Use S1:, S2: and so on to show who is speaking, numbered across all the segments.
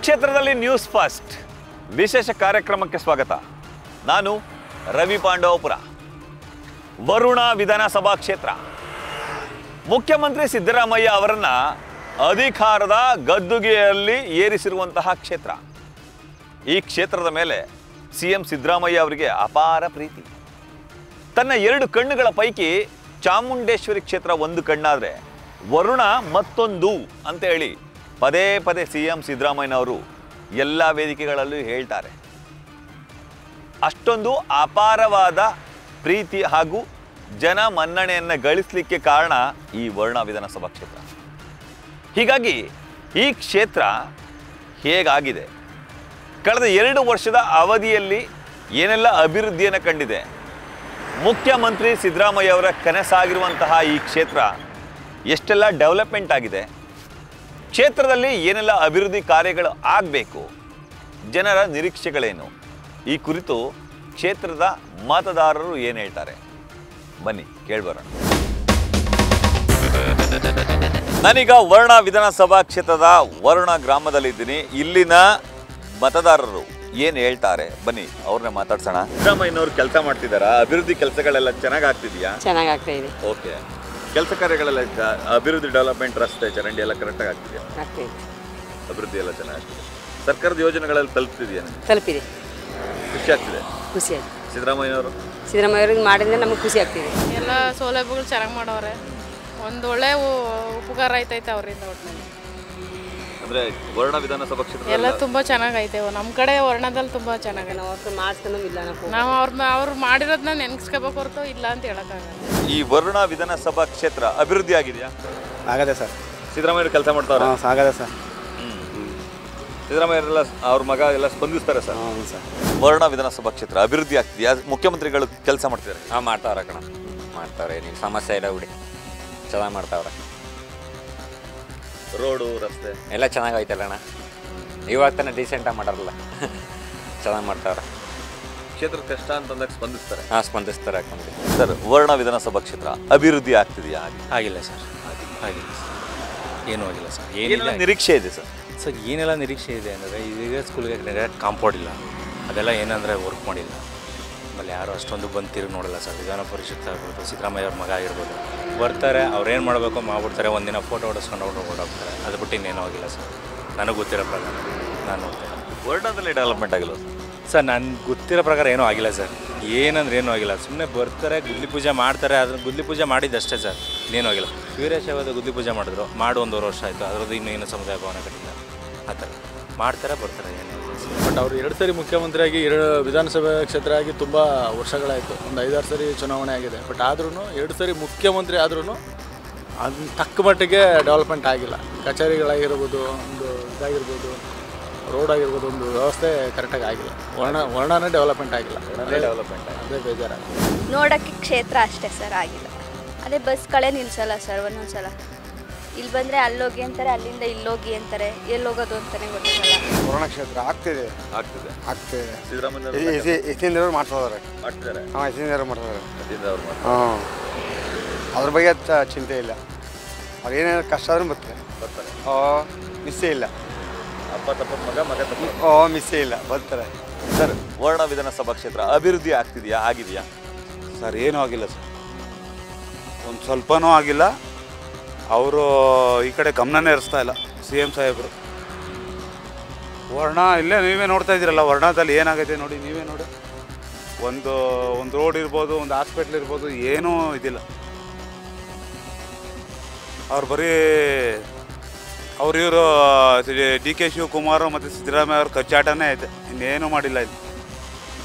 S1: ಕ್ಷೇತ್ರದಲ್ಲಿ news first ವಿಶೇಷ ಕಾರ್ಯಕ್ರಮಕ್ಕೆ ಸ್ವಾಗತ. ನಾನು ರವಿ ಪಾಂಡವಪುರ. ವರುಣ ವಿಧಾನಸಭಾ ಕ್ಷೇತ್ರ ಮುಖ್ಯಮಂತ್ರಿ ಸಿದ್ದರಾಮಯ್ಯ ಅವರನ್ನ ಅಧಿಕಾರದ ಗದ್ದುಗೆಯಲ್ಲಿ ಏರಿಸಿರುವಂತಹ ಕ್ಷೇತ್ರ. ಈ ಕ್ಷೇತ್ರದ ಮೇಲೆ ಸಿಎಂ ಸಿದ್ದರಾಮಯ್ಯ ಅವರಿಗೆ ಅಪಾರ ಪ್ರೀತಿ. ತನ್ನ 2 ಕಣ್ಣುಗಳ ಪೈಕಿ ಚಾಮುಂಡೇಶ್ವರಿ ಕ್ಷೇತ್ರ ಒಂದು ಕಣ್ಣಾದರೆ ವರುಣ ಮತ್ತೊಂದು ಅಂತ ಹೇಳಿ ಪದೇ ಪದೇ ಸಿಎಂ ಸಿದ್ದರಾಮಯ್ಯನವರು ಎಲ್ಲ ವೇದಿಕೆಗಳಲ್ಲೂ ಹೇಳ್ತಾರೆ. ಅಷ್ಟೊಂದು ಅಪಾರವಾದ ಪ್ರೀತಿ ಹಾಗೂ ಜನ ಮನ್ನಣೆಯನ್ನು ಗಳಿಸಲಿಕ್ಕೆ ಕಾರಣ ಈ ವರುಣ ವಿಧಾನಸಭಾ ಕ್ಷೇತ್ರ. ಹೀಗಾಗಿ ಈ ಕ್ಷೇತ್ರ ಹೇಗಾಗಿದೆ, ಕಳೆದ 2 ವರ್ಷದ ಅವಧಿಯಲ್ಲಿ ಏನೆಲ್ಲ ಅಭಿವೃದ್ಧಿಯನ್ನು ಕಂಡಿದೆ, ಮುಖ್ಯಮಂತ್ರಿ ಸಿದ್ದರಾಮಯ್ಯ ಅವರ ಕನಸಾಗಿರುವಂತಹ ಈ ಕ್ಷೇತ್ರ ಎಷ್ಟೆಲ್ಲ ಡೆವಲಪ್ಮೆಂಟ್ ಆಗಿದೆ, ಕ್ಷೇತ್ರದಲ್ಲಿ ಏನೆಲ್ಲ ಅಭಿವೃದ್ಧಿ ಕಾರ್ಯಗಳು ಆಗಬೇಕು, ಜನರ ನಿರೀಕ್ಷೆಗಳೇನು, ಈ ಕುರಿತು ಕ್ಷೇತ್ರದ ಮತದಾರರು ಏನು ಹೇಳ್ತಾರೆ ಬನ್ನಿ ಕೇಳಿಬರೋಣ. ನಾನೀಗ ವರುಣ ವಿಧಾನಸಭಾ ಕ್ಷೇತ್ರದ ವರುಣ ಗ್ರಾಮದಲ್ಲಿದ್ದೀನಿ. ಇಲ್ಲಿನ ಮತದಾರರು ಏನು ಹೇಳ್ತಾರೆ ಬನ್ನಿ ಅವ್ರನ್ನ ಮಾತಾಡ್ಸೋಣ. ಸಿದ್ದರಾಮಯ್ಯನವರು ಕೆಲಸ ಮಾಡ್ತಿದ್ದಾರಾ? ಅಭಿವೃದ್ಧಿ ಕೆಲಸಗಳೆಲ್ಲ ಚೆನ್ನಾಗಿ ಆಗ್ತಿದೆಯಾ?
S2: ಚೆನ್ನಾಗಿ ಆಗ್ತಾ ಇದೆ.
S1: ಓಕೆ, ಕೆಲಸ ಕಾರ್ಯಗಳೆಲ್ಲ ಅಭಿವೃದ್ಧಿ ಡೆವಲಪ್ಮೆಂಟ್, ರಸ್ತೆ ಚರಂಡಿ ಎಲ್ಲ ಕರೆಕ್ಟಾಗಿ ಆಗ್ತಿದೆಯಾ?
S2: ಆಗ್ತಾ ಇದೆ.
S1: ಅಭಿವೃದ್ಧಿ ಎಲ್ಲ ಚೆನ್ನಾಗಿದೆ. ಸರ್ಕಾರದ ಯೋಜನೆಗಳೆಲ್ಲ ತಲುಪ್ತಿದೆಯಾ?
S2: ತಲುಪಿದೆ.
S1: ಖುಷಿ ಆಗ್ತಿದೆ.
S2: ಖುಷಿ ಆಯ್ತು.
S1: ಸಿದ್ದರಾಮಯ್ಯನವರು
S2: ಮಾಡಿದ್ರೆ ನಮಗೆ ಖುಷಿ ಆಗ್ತಿದೆ.
S3: ಎಲ್ಲ ಸೌಲಭ್ಯಗಳು ಚೆನ್ನಾಗಿ ಮಾಡವ್ರೆ. ಒಂದು ಒಳ್ಳೆ ಉಪಕಾರ ಆಯ್ತೈತೆ ಅವರಿಂದ. ಒಟ್ಟಿನಲ್ಲಿ
S1: ಅಂದರೆ ವರುಣ ವಿಧಾನಸಭಾ ಕ್ಷೇತ್ರ
S3: ಎಲ್ಲ ತುಂಬ ಚೆನ್ನಾಗೈತೆ. ನಮ್ಮ ಕಡೆ ವರ್ಣದಲ್ಲಿ ತುಂಬ ಚೆನ್ನಾಗಿದೆ.
S2: ನಾವು ಅವ್ರು ಮಾಡಿಸ್ಕೊಂಡಿಲ್ಲ,
S3: ನಾವು ಅವ್ರು ಮಾಡಿರೋದನ್ನ ನೆನೆಸ್ಕೋಬೇಕು ಹೊರತು ಇಲ್ಲ ಅಂತ ಹೇಳೋಕ್ಕಾಗಲ್ಲ.
S1: ಈ ವರುಣ ವಿಧಾನಸಭಾ ಕ್ಷೇತ್ರ ಅಭಿವೃದ್ಧಿ ಆಗಿದೆಯಾ?
S4: ಆಗದೆ ಸರ್.
S1: ಸಿದ್ದರಾಮಯ್ಯ ಕೆಲಸ ಮಾಡ್ತಾವ್ರೆ?
S4: ಆಗದೆ ಸರ್.
S1: ಸಿದ್ದರಾಮಯ್ಯರೆಲ್ಲ ಅವ್ರ ಮಗ ಎಲ್ಲ ಸ್ಪಂದಿಸ್ತಾರೆ ಸರ್?
S4: ಹ್ಞೂ ಸರ್.
S1: ವರುಣ ವಿಧಾನಸಭಾ ಕ್ಷೇತ್ರ ಅಭಿವೃದ್ಧಿ ಆಗ್ತಿದೆಯಾ? ಮುಖ್ಯಮಂತ್ರಿಗಳು ಕೆಲಸ ಮಾಡ್ತಿದ್ದಾರೆ?
S5: ಮಾಡ್ತಾವ್ರೆ ಕಣ, ಮಾಡ್ತಾವ್ರೆ. ನೀವು ಸಮಸ್ಯೆ ಇಲ್ಲ ಬಿಡಿ, ಚೆನ್ನಾಗಿ ಮಾಡ್ತಾವ್ರೆ.
S1: ರೋಡು ರಸ್ತೆ
S5: ಎಲ್ಲ ಚೆನ್ನಾಗೈತಲ್ಲ ಅಣ್ಣ. ಇವಾಗ ತಾನೇ ಡೀಸೆಂಟಾಗಿ ಮಾಡಾರಲ್ಲ, ಚೆನ್ನಾಗಿ ಮಾಡ್ತಾವ್ರೆ.
S1: ಕ್ಷೇತ್ರ ಕಷ್ಟ ಅಂತಂದಾಗ ಸ್ಪಂದಿಸ್ತಾರೆ?
S5: ಸ್ಪಂದಿಸ್ತಾರೆ.
S1: ಸರ್, ವರುಣ ವಿಧಾನಸಭಾ ಕ್ಷೇತ್ರ ಅಭಿವೃದ್ಧಿ ಆಗ್ತಿದೆಯಾ?
S6: ಆಗಿಲ್ಲ ಸರ್, ಆಗಿಲ್ಲ ಸರ್, ಏನೂ ಆಗಿಲ್ಲ ಸರ್.
S1: ಏನೆಲ್ಲ ನಿರೀಕ್ಷೆ ಇದೆ ಸರ್?
S6: ಸರ್, ಏನೆಲ್ಲ ನಿರೀಕ್ಷೆ ಇದೆ ಅಂದರೆ ಈಗ ಸ್ಕೂಲ್ಗೆ ಡೈರೆಕ್ಟ್ ಕಾಂಪೌಂಡ್ ಇಲ್ಲ, ಅದೆಲ್ಲ ಏನಂದರೆ ವರ್ಕ್ ಮಾಡಿಲ್ಲ. ಆಮೇಲೆ ಯಾರು ಅಷ್ಟೊಂದು ಬಂದು ತಿರುಗಿ ನೋಡಲ್ಲ ಸರ್. ವಿಧಾನ ಪರಿಷತ್ ಆಗ್ಬೋದು, ಸಿದ್ದರಾಮಯ್ಯ ಅವ್ರ ಮಗ ಆಗಿರ್ಬೋದು, ಬರ್ತಾರೆ, ಅವ್ರೇನು ಮಾಡಬೇಕು ಮಾಡ್ಬಿಡ್ತಾರೆ. ಒಂದಿನ ಫೋಟೋ ಹೊಡೆಸ್ಕೊಂಡು ಓಡೋಗ್ತಾರೆ. ಅದು ಬಿಟ್ಟು ಇನ್ನೇನೂ ಆಗಿಲ್ಲ ಸರ್. ನನಗೆ ಗೊತ್ತಿರೋ ಪ್ರಕಾರ ನಾನು ನೋಡ್ತೇನೆ.
S1: ವರುಣದಲ್ಲಿ ಡೆವಲಪ್ಮೆಂಟ್ ಆಗಿಲ್ಲ
S6: ಸರ್. ನನಗೆ ಗೊತ್ತಿರೋ ಪ್ರಕಾರ ಏನೂ ಆಗಿಲ್ಲ ಸರ್. ಏನಂದ್ರೆ ಏನೂ ಆಗಿಲ್ಲ. ಸುಮ್ಮನೆ ಬರ್ತಾರೆ, ಗುದ್ಲಿ ಪೂಜೆ ಮಾಡ್ತಾರೆ. ಅದನ್ನು ಗುದ್ಲಿ ಪೂಜೆ ಮಾಡಿದ್ದಷ್ಟೇ ಸರ್, ಇನ್ನೇನೂ ಆಗಿಲ್ಲ. ವೀರೇಶವಾದ ಗುದ್ಲಿ ಪೂಜೆ ಮಾಡಿದ್ರು, ಮಾಡಿ 1 ವರ್ಷ ಆಯಿತು. ಅದರದ್ದು ಇನ್ನೇನು ಸಮುದಾಯ ಭವನ ಕಟ್ಟಿಲ್ಲ. ಆ ಥರ ಮಾಡ್ತಾರೆ, ಬರ್ತಾರೆ, ಏನು.
S4: ಬಟ್ ಅವರು 2 ಸರಿ ಮುಖ್ಯಮಂತ್ರಿಯಾಗಿ 2 ವಿಧಾನಸಭಾ ಕ್ಷೇತ್ರ ಆಗಿ ತುಂಬ ವರ್ಷಗಳಾಯಿತು. ಒಂದು 5-6 ಸರಿ ಚುನಾವಣೆ ಆಗಿದೆ. ಬಟ್ ಆದ್ರೂ 2 ಸರಿ ಮುಖ್ಯಮಂತ್ರಿ ಆದ್ರೂ ಅದು ತಕ್ಕ ಮಟ್ಟಿಗೆ ಡೆವಲಪ್ಮೆಂಟ್ ಆಗಿಲ್ಲ. ಕಚೇರಿಗಳಾಗಿರ್ಬೋದು, ಒಂದು ಇದಾಗಿರ್ಬೋದು, ರೋಡ್ ಆಗಿರ್ಬೋದು, ಒಂದು ವ್ಯವಸ್ಥೆ ಕರೆಕ್ಟಾಗಿ ಆಗಿಲ್ಲ. ವರ್ಣನೇ ಡೆವಲಪ್ಮೆಂಟ್ ಆಗಿಲ್ಲ. ಅದೇ ಬೇಜಾರಾಗಿದೆ.
S7: ನೋಡೋಕ್ಕೆ ಕ್ಷೇತ್ರ ಅಷ್ಟೇ ಸರ್, ಆಗಿಲ್ಲ. ಅದೇ ಬಸ್ಗಳೇ ನಿಲ್ಲಿಸಲ್ಲ ಸರ್. ಒಂದೊಂದು ಸಲ ಇಲ್ಲಿ ಬಂದರೆ ಅಲ್ಲೋಗಿ ಅಂತಾರೆ, ಅಲ್ಲಿಂದ ಇಲ್ಲೋಗಿ ಅಂತಾರೆ, ಎಲ್ಲೋಗೋದು ಅಂತಲೇ ಗೊತ್ತಾಗಲ್ಲ.
S4: ವರುಣ ಕ್ಷೇತ್ರ ಆಗ್ತಿದೆ.
S1: ಸಿದ್ದರಾಮಯ್ಯ
S4: ಎತ್ತಿನವ್ರು ಮಾಡ್ತಿದ್ದಾರೆ. ಹಾಂ, ಎತ್ತಿನವ್ರು ಮಾಡ್ತಾರೆ. ಹಾಂ, ಅದ್ರ ಬಗ್ಗೆ ಚಿಂತೆ ಇಲ್ಲ. ಅವ್ರು ಏನೇನು ಕಷ್ಟ ಆದ್ರೂ ಬರ್ತಾರೆ. ಮಿಸ್ಸೇ ಇಲ್ಲ.
S1: ಅಪ್ಪ ತಪ್ಪದ ಮಗ ತಪ್ಪ
S4: ಮಿಸ್ಸೇ ಇಲ್ಲ, ಬರ್ತಾರೆ.
S1: ಸರ್, ವರುಣ ವಿಧಾನಸಭಾ ಕ್ಷೇತ್ರ ಅಭಿವೃದ್ಧಿ ಆಗ್ತಿದೆಯಾ? ಆಗಿದೆಯಾ
S8: ಸರ್? ಏನೂ ಆಗಿಲ್ಲ ಸರ್, ಒಂದು ಸ್ವಲ್ಪನೂ ಆಗಿಲ್ಲ. ಅವರು ಈ ಕಡೆ ಗಮನನೇ ಹರಿಸ್ತಾ ಇಲ್ಲ CM ಸಾಹೇಬರು. ವರ್ಣ ಇಲ್ಲೇ ನೀವೇ ನೋಡ್ತಾ ಇದ್ದೀರಲ್ಲ, ವರ್ಣದಲ್ಲಿ ಏನಾಗೈತೆ ನೋಡಿ, ನೀವೇ ನೋಡಿ. ಒಂದು ರೋಡ್ ಇರ್ಬೋದು, ಒಂದು ಹಾಸ್ಪಿಟ್ಲ್ ಇರ್ಬೋದು, ಏನೂ ಇದಿಲ್ಲ. ಅವ್ರು ಬರೀ ಇವರು DK ಶಿವಕುಮಾರ್ ಮತ್ತು ಸಿದ್ದರಾಮಯ್ಯ ಅವ್ರ ಕಚ್ಚಾಟನೇ ಐತೆ, ಇನ್ನೇನು ಮಾಡಿಲ್ಲ. ಇಲ್ಲಿ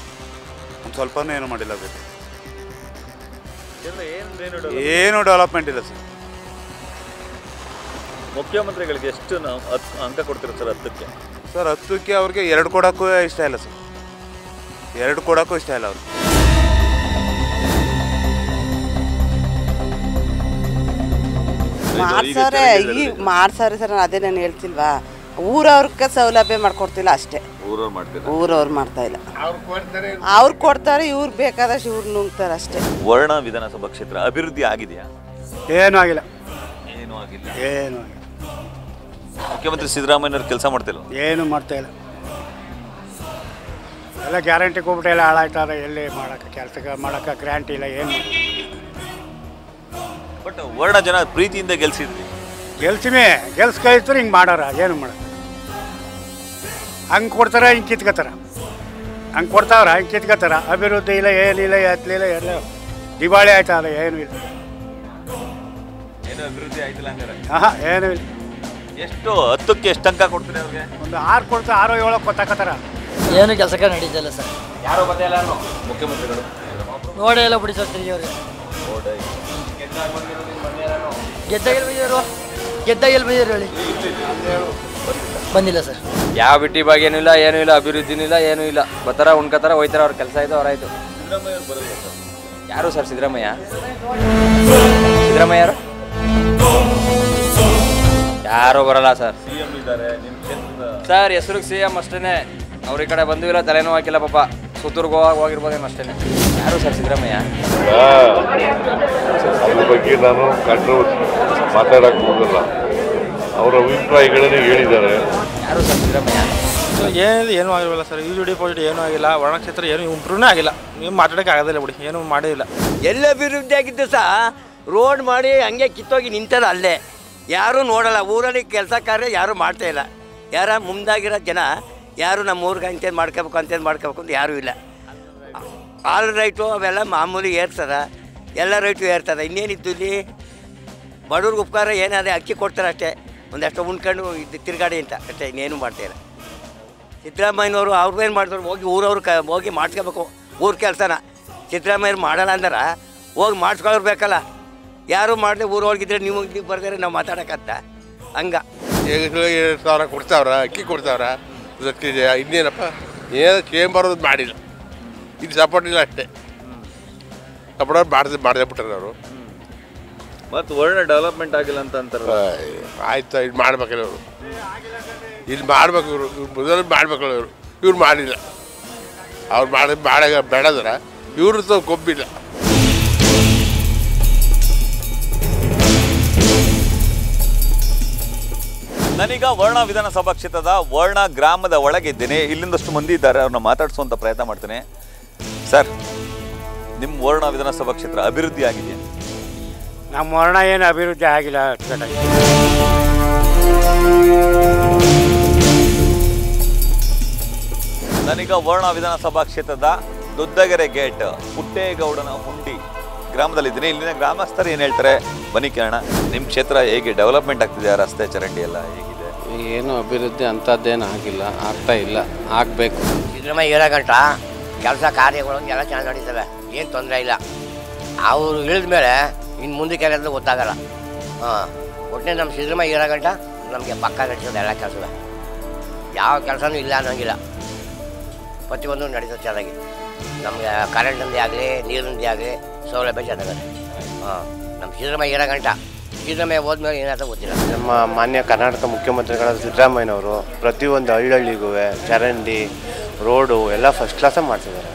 S8: ಒಂದು ಸ್ವಲ್ಪನೂ ಏನೂ ಮಾಡಿಲ್ಲ. ಬೇಕು ಏನು ಡೆವಲಪ್ಮೆಂಟ್ ಇಲ್ಲ ಸರ್.
S1: ಮುಖ್ಯಮಂತ್ರಿಗಳಿಗೆ ಎಷ್ಟು ಅಂಕ ಕೊಡ್ತೀರ ಸರ್? 10ಕ್ಕೆ
S8: ಸರ್, 10ಕ್ಕೆ ಅವ್ರಿಗೆ 2 ಕೊಡೋಕ್ಕೂ ಇಷ್ಟ ಇಲ್ಲ ಸರ್. 2 ಕೊಡೋಕ್ಕೂ ಇಷ್ಟ ಇಲ್ಲ ಅವ್ರಿಗೆ.
S2: ಮಾಡ್ಸವ್ರೆ, ಈಗ ಮಾಡ್ಸವ್ರೆ ಸರ್. ಅದೇ ನಾನು ಹೇಳ್ತಿಲ್ವಾ, ಊರವ್ರಿಗೆ ಸೌಲಭ್ಯ ಮಾಡ್ಕೊಡ್ತಿಲ್ಲ ಅಷ್ಟೇ. ಊರವ್ರು ಮಾಡ್ತಾ ಇಲ್ಲ. ಅವ್ರು ಕೊಡ್ತಾರೆ, ಇವ್ರು ಬೇಕಾದಷ್ಟು ಇವ್ರು ನುಂಗ್ತಾರೆ ಅಷ್ಟೇ.
S1: ವರುಣ ವಿಧಾನಸಭಾ ಕ್ಷೇತ್ರ ಅಭಿವೃದ್ಧಿ ಆಗಿದೆಯಾ?
S4: ಏನೂ ಆಗಿಲ್ಲ.
S1: ಏನೂ ಆಗಿಲ್ಲ.
S4: ಏನು
S1: ಮುಖ್ಯಮಂತ್ರಿ ಸಿದ್ದರಾಮಯ್ಯನವ್ರು ಕೆಲಸ ಮಾಡ್ತಿಲ್ಲ.
S9: ಏನು ಮಾಡ್ತಾಯಿಲ್ಲ, ಎಲ್ಲ ಗ್ಯಾರಂಟಿ ಕೊಟ್ಬಿಟ್ಟು ಎಲ್ಲ ಹಾಳಾಯ್ತದೆ. ಎಲ್ಲಿ ಮಾಡೋಕ್ಕೆ ಕೆಲಸ ಮಾಡೋಕ್ಕೆ ಗ್ಯಾರಂಟಿ ಇಲ್ಲ ಏನು.
S1: ಬಟ್ ವರ್ಣ ಜನ ಪ್ರೀತಿಯಿಂದ ಗೆಲ್ಸಿದ್ವಿ.
S9: ಗೆಲ್ಸ್ಕೈತಾರೆ ಹಿಂಗೆ ಮಾಡೋರ ಏನು ಮಾಡೋದು. ಹಂಗೆ ಕೊಡ್ತಾರೆ, ಹಿಂಗೆ ಕಿತ್ಕೋತಾರ. ಹಂಗೆ ಕೊಡ್ತಾವ್ರ, ಹಿಂಗೆ ಕಿತ್ಕೋತಾರ. ಅಭಿವೃದ್ಧಿ ಇಲ್ಲ, ಏನಿಲ್ಲ, ಎತ್ತಲಿಲ್ಲ, ಎಲ್ಲ ದಿವಾಳಿ ಆಯ್ತದ. ಏನೂ ಇಲ್ಲ,
S1: ಏನು ಅಭಿವೃದ್ಧಿ ಆಯ್ತಿಲ್ಲ ಹಂಗಾರೆ.
S9: ಏನೂ ಇಲ್ಲ.
S1: ಎಷ್ಟು 10ಕ್ಕೆ ಎಷ್ಟು ಅಂಕ ಕೊಡ್ತೀರಿ ಅವ್ರಿಗೆ?
S9: ಒಂದು 6 ಕೊಡ್ತಾರೆ, 6 7 ಕೊತ್ತಾಕತ್ತಾರ.
S10: ಏನು ಕೆಲಸಕ್ಕೆ ನಡೀತಿಲ್ಲ ಸರ್.
S1: ಯಾರೋ ಗೊತ್ತಿಲ್ಲ ಮುಖ್ಯಮಂತ್ರಿಗಳು
S10: ನೋಡೇ ಇಲ್ಲ ಬಿಡಿ ಸರ್. ತಿರುಗಿ ಅವ್ರಿಗೆ ಗೆದ್ದಾಗೆಲ್ಲ ಬಂದಿದ್ರು ಹೇಳಿ. ಬಂದಿಲ್ಲ ಸರ್.
S5: ಯಾವ ಬಿಟ್ಟಿ ಬಗ್ಗೆ ಏನೂ ಇಲ್ಲ, ಅಭಿವೃದ್ಧಿನೂ ಇಲ್ಲ, ಏನೂ ಇಲ್ಲ. ಬರ್ತಾರ ಉಣ್ಕೋತಾರ ಹೋಯ್ತಾರ, ಅವ್ರ ಕೆಲಸ ಆಯ್ತು, ಅವ್ರಾಯ್ತು. ಯಾರು ಸರ್ ಸಿದ್ದರಾಮಯ್ಯ ಯಾರು ಬರಲ್ಲ ಸರ್. ಸರ್ ಹೆಸರಿಗೆ CM ಅಷ್ಟೇ. ಅವ್ರ ಈ ಕಡೆ ಬಂದು ಇಲ್ಲ, ತಲೆನೂ ಹಾಕಿಲ್ಲ ಪಾಪ. ಸುತ್ತೂರ್ಗೆ ಹೋಗಿರ್ಬೋದೇನು ಅಷ್ಟೇ. ಯಾರು ಸರ್ ಸಿದ್ದರಾಮಯ್ಯ?
S11: ಅದ್ರ ಬಗ್ಗೆ ನಾನು ಕಂಡು ಮಾತಾಡಕ್ಕೆ ಹೋಗಲ್ಲ. ಅವರ ಅಭಿಪ್ರಾಯಗಳನ್ನೇ ಹೇಳಿದ್ದಾರೆ.
S5: ಯಾರು ಸರ್ ಸಿದ್ದರಾಮಯ್ಯ?
S4: ಏನೂ ಆಗಿರಲ್ಲ ಸರ್. UJD ಪಾಸಿಟಿವ್ ಏನೂ ಆಗಿಲ್ಲ. ವರ್ಣ ಕ್ಷೇತ್ರ ಏನೂ ಇಂಪ್ರೂವ್ನೇ ಆಗಿಲ್ಲ. ನೀವು ಮಾತಾಡೋಕ್ಕೆ ಆಗೋದಿಲ್ಲ ಬಿಡಿ, ಏನೂ ಮಾಡಿಲ್ಲ.
S12: ಎಲ್ಲ ಅಭಿವೃದ್ಧಿ ಆಗಿದ್ದು ಸಹ ರೋಡ್ ಮಾಡಿ ಹಂಗೆ ಕಿತ್ತೋಗಿ ನಿಂತದ ಅಲ್ಲೇ. ಯಾರೂ ನೋಡಲ್ಲ. ಊರಲ್ಲಿ ಕೆಲಸ ಕಾರ್ಯ ಯಾರೂ ಮಾಡ್ತಾಯಿಲ್ಲ. ಯಾರ ಮುಂದಾಗಿರೋ ಜನ ಯಾರು ನಮ್ಮ ಊರಿಗೆ ಅಂತೇನು ಮಾಡ್ಕೋಬೇಕು ಅಂತ ಯಾರೂ ಇಲ್ಲ. ಆಲ್ ರೈಟು ಅವೆಲ್ಲ ಮಾಮೂಲಿ ಏರ್ಸದ, ಎಲ್ಲ ರೈಟು ಏರ್ತದೆ. ಇನ್ನೇನಿದ್ದು ಇಲ್ಲಿ ಬಡವ್ರಿಗೆ ಉಪಕಾರ ಏನಾದ್ರೆ ಅಕ್ಕಿ ಕೊಡ್ತಾರೆ ಅಷ್ಟೇ. ಒಂದಷ್ಟು ಉಣ್ಕೊಂಡು ಇದು ತಿರುಗಾಡಿ ಅಂತ ಅಷ್ಟೇ, ಇನ್ನೇನು ಮಾಡ್ತಾಯಿಲ್ಲ. ಸಿದ್ದರಾಮಯ್ಯನವರು ಅವ್ರಿಗೇನು ಮಾಡಿದ್ರು, ಹೋಗಿ ಊರವ್ರು ಹೋಗಿ ಮಾಡ್ಸ್ಕೋಬೇಕು ಊರ ಕೆಲಸನ. ಸಿದ್ದರಾಮಯ್ಯರು ಮಾಡಲ್ಲ ಅಂದ್ರೆ ಹೋಗಿ ಮಾಡಿಸ್ಕೊಳ್ಬೇಕಲ್ಲ. ಯಾರು ಮಾಡದೆ ಊರೊಳಗಿದ್ರೆ ನೀವು ಬರ್ತಾರೆ ನಾವು ಮಾತಾಡೋಕ್ಕಂತ ಹಂಗೆ.
S13: 2,000 ಕೊಡ್ತಾವ್ರ, ಅಕ್ಕಿ ಕೊಡ್ತಾವ್ರ, ಇನ್ನೇನಪ್ಪ ಏನು ಕೇಮ್ ಬರೋದು ಮಾಡಿಲ್ಲ. ಇದು ಸಪೋರ್ಟ್ ಇಲ್ಲ ಅಷ್ಟೇ. ಸಪೋರ್ಟ್ ಮಾಡದೆ ಬಿಟ್ಟಾರೆ ಅವರು.
S1: ಮತ್ತು ವರ್ಣ ಡೆವಲಪ್ಮೆಂಟ್ ಆಗಿಲ್ಲ ಅಂತ ಅಂತಾರೆ.
S13: ಆಯ್ತು, ಇದು ಮಾಡ್ಬೇಕಲ್ಲ ಅವರು. ಇಲ್ಲಿ ಮಾಡ್ಬೇಕು ಇವರು ಮೊದಲು ಮಾಡ್ಬೇಕಲ್ಲ ಇವ್ರು ಮಾಡಿಲ್ಲ. ಅವ್ರು ಬೇಡದ್ರ ಇವ್ರದ್ದು ಕೊಬ್ಬಿಲ್ಲ.
S1: ನಾನೀಗ ವರ್ಣ ವಿಧಾನಸಭಾ ಕ್ಷೇತ್ರದ ವರ್ಣ ಗ್ರಾಮದ ಒಳಗಿದ್ದೀನಿ. ಇಲ್ಲಿಂದಷ್ಟು ಮಂದಿ ಇದ್ದಾರೆ, ಅವ್ರನ್ನ ಮಾತಾಡಿಸುವಂಥ ಪ್ರಯತ್ನ ಮಾಡ್ತೇನೆ. ಸರ್, ನಿಮ್ಮ ವರ್ಣ ವಿಧಾನಸಭಾ ಕ್ಷೇತ್ರ ಅಭಿವೃದ್ಧಿ ಆಗಿದೆಯಾ?
S9: ನಮ್ಮ ವರ್ಣ ಏನು ಅಭಿವೃದ್ಧಿ ಆಗಿಲ್ಲ.
S1: ನಾನೀಗ ವರ್ಣ ವಿಧಾನಸಭಾ ಕ್ಷೇತ್ರದ ದೊಡ್ಡಗೆರೆ ಗೇಟ್ ಪುಟ್ಟೇಗೌಡನ ಹುಂಡಿ ಗ್ರಾಮದಲ್ಲಿದ್ದೀನಿ. ಇಲ್ಲಿನ ಗ್ರಾಮಸ್ಥರು ಏನು ಹೇಳ್ತಾರೆ ಬನ್ನಿ ಕೇಳೋಣ. ನಿಮ್ಮ ಕ್ಷೇತ್ರ ಹೇಗೆ ಡೆವಲಪ್ಮೆಂಟ್ ಆಗ್ತಿದೆ? ರಸ್ತೆ ಚರಂಡಿ ಎಲ್ಲ ಹೇಗಿದೆ?
S14: ಏನು ಅಭಿವೃದ್ಧಿ ಅಂಥದ್ದೇನು ಆಗಿಲ್ಲ, ಆಗ್ತಾ ಇಲ್ಲ, ಆಗಬೇಕು.
S12: ಸಿದ್ದರಾಮಯ್ಯ 7 ಗಂಟೆ ಕೆಲಸ ಕಾರ್ಯಗಳು ಎಲ್ಲ ಚೆನ್ನಾಗಿ ನಡೀತವೆ, ಏನು ತೊಂದರೆ ಇಲ್ಲ. ಅವರು ಇಳಿದ ಮೇಲೆ ಇನ್ನು ಮುಂದಕ್ಕೆ ಎಲ್ಲ ಗೊತ್ತಾಗಲ್ಲ. ಒಟ್ಟಿನ ನಮ್ಮ ಸಿದ್ದರಾಮಯ್ಯ 7 ಗಂಟೆ ನಮಗೆ ಪಕ್ಕ ನಡೀತದೆ ಎಲ್ಲ ಕೆಲಸ. ಯಾವ ಕೆಲಸನೂ ಇಲ್ಲ ಅನ್ನೋಂಗಿಲ್ಲ, ಪ್ರತಿಯೊಂದು ನಡೀತದೆ ಚೆನ್ನಾಗಿ. ನಮಗೆ ಕರೆಂಟಿಂದೇ ಆಗಲಿ ನೀರಿಂದೇ ಆಗಲಿ ಸೌಲಭ್ಯ ಚೆನ್ನಾಗಿದೆ. ನಮ್ಮ ಸಿದ್ದರಾಮಯ್ಯ 7 ಗಂಟೆ. ಸಿದ್ದರಾಮಯ್ಯ ಹೋದ್ಮೇಲೆ ಏನಾದರೂ ಗೊತ್ತಿಲ್ಲ.
S14: ನಮ್ಮ ಮಾನ್ಯ ಕರ್ನಾಟಕ ಮುಖ್ಯಮಂತ್ರಿಗಳಾದ ಸಿದ್ದರಾಮಯ್ಯನವರು ಪ್ರತಿಯೊಂದು ಹಳ್ಳಿಗೂ ಚರಂಡಿ ರೋಡು ಎಲ್ಲ ಫಸ್ಟ್ ಕ್ಲಾಸಾಗಿ ಮಾಡ್ತಿದ್ದಾರೆ.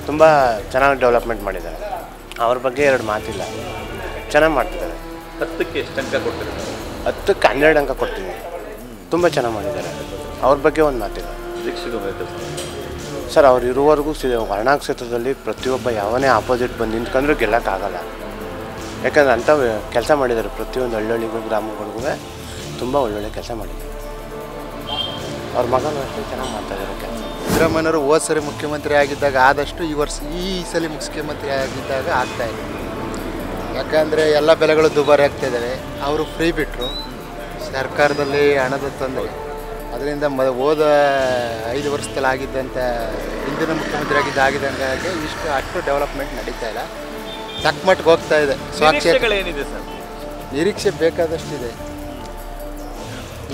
S14: ತುಂಬ ಚೆನ್ನಾಗಿ ಡೆವಲಪ್ಮೆಂಟ್ ಮಾಡಿದ್ದಾರೆ. ಅವ್ರ ಬಗ್ಗೆ 2 ಮಾತಿಲ್ಲ, ಚೆನ್ನಾಗಿ ಮಾಡ್ತಿದ್ದಾರೆ.
S1: 10ಕ್ಕೆ ಎಷ್ಟು ಅಂಕ ಕೊಡ್ತೀರಿ?
S14: 10ಕ್ಕೆ 12 ಅಂಕ ಕೊಡ್ತೀವಿ. ತುಂಬ ಚೆನ್ನಾಗಿ ಮಾಡಿದ್ದಾರೆ. ಅವ್ರ ಬಗ್ಗೆ ಒಂದು ಮಾತಿಲ್ಲ. ಸರ್, ಅವ್ರು ಇರುವವರೆಗೂ ವರ್ಣ ಕ್ಷೇತ್ರದಲ್ಲಿ ಪ್ರತಿಯೊಬ್ಬ ಯಾವನೇ ಆಪೋಸಿಟ್ ಬಂದು ನಿಂತ್ಕೊಂಡ್ರೂ ಗೆಲ್ಲಕ್ಕಾಗಲ್ಲ. ಯಾಕಂದ್ರೆ ಅಂಥ ಕೆಲಸ ಮಾಡಿದ್ದಾರೆ. ಪ್ರತಿಯೊಂದು ಹಳ್ಳಿಗೂ ಗ್ರಾಮಗಳಿಗೂ ತುಂಬ ಒಳ್ಳೊಳ್ಳೆ ಕೆಲಸ ಮಾಡಿದ್ದಾರೆ. ಅವ್ರ ಮಗನೂ ಅಷ್ಟೇ ಚೆನ್ನಾಗಿ ಮಾಡ್ತಾಯಿದ್ದಾರೆ ಕೆಲಸ.
S15: ಸಿದ್ದರಾಮಯ್ಯನವರು ಹೋದ ಸರಿ ಮುಖ್ಯಮಂತ್ರಿ ಆಗಿದ್ದಾಗ ಆದಷ್ಟು ಈ ಸಲ ಮುಖ್ಯಮಂತ್ರಿ ಆಗಿದ್ದಾಗ ಆಗ್ತಾಯಿದೆ. ಯಾಕಂದರೆ ಎಲ್ಲ ಬೆಲೆಗಳು ದುಬಾರಿ ಆಗ್ತಾಯಿದ್ದಾವೆ. ಅವರು ಫ್ರೀ ಬಿಟ್ಟರು, ಸರ್ಕಾರದಲ್ಲಿ ಹಣದ ತೊಂದರೆ. ಅದರಿಂದ ಹೋದ 5 ವರ್ಷದಲ್ಲಿ ಆಗಿದ್ದಂಥ ಹಿಂದಿನ ಮುಖ್ಯಮಂತ್ರಿ ಆಗಿದ್ದಂಗೆ ಅಷ್ಟು ಡೆವಲಪ್ಮೆಂಟ್ ನಡೀತಾ ಇಲ್ಲ. ತಕ್ಕ ಮಟ್ಟಿಗೆ ಹೋಗ್ತಾ ಇದೆ.
S1: ಏನಿದೆ ಸರ್?
S15: ನಿರೀಕ್ಷೆ ಬೇಕಾದಷ್ಟಿದೆ.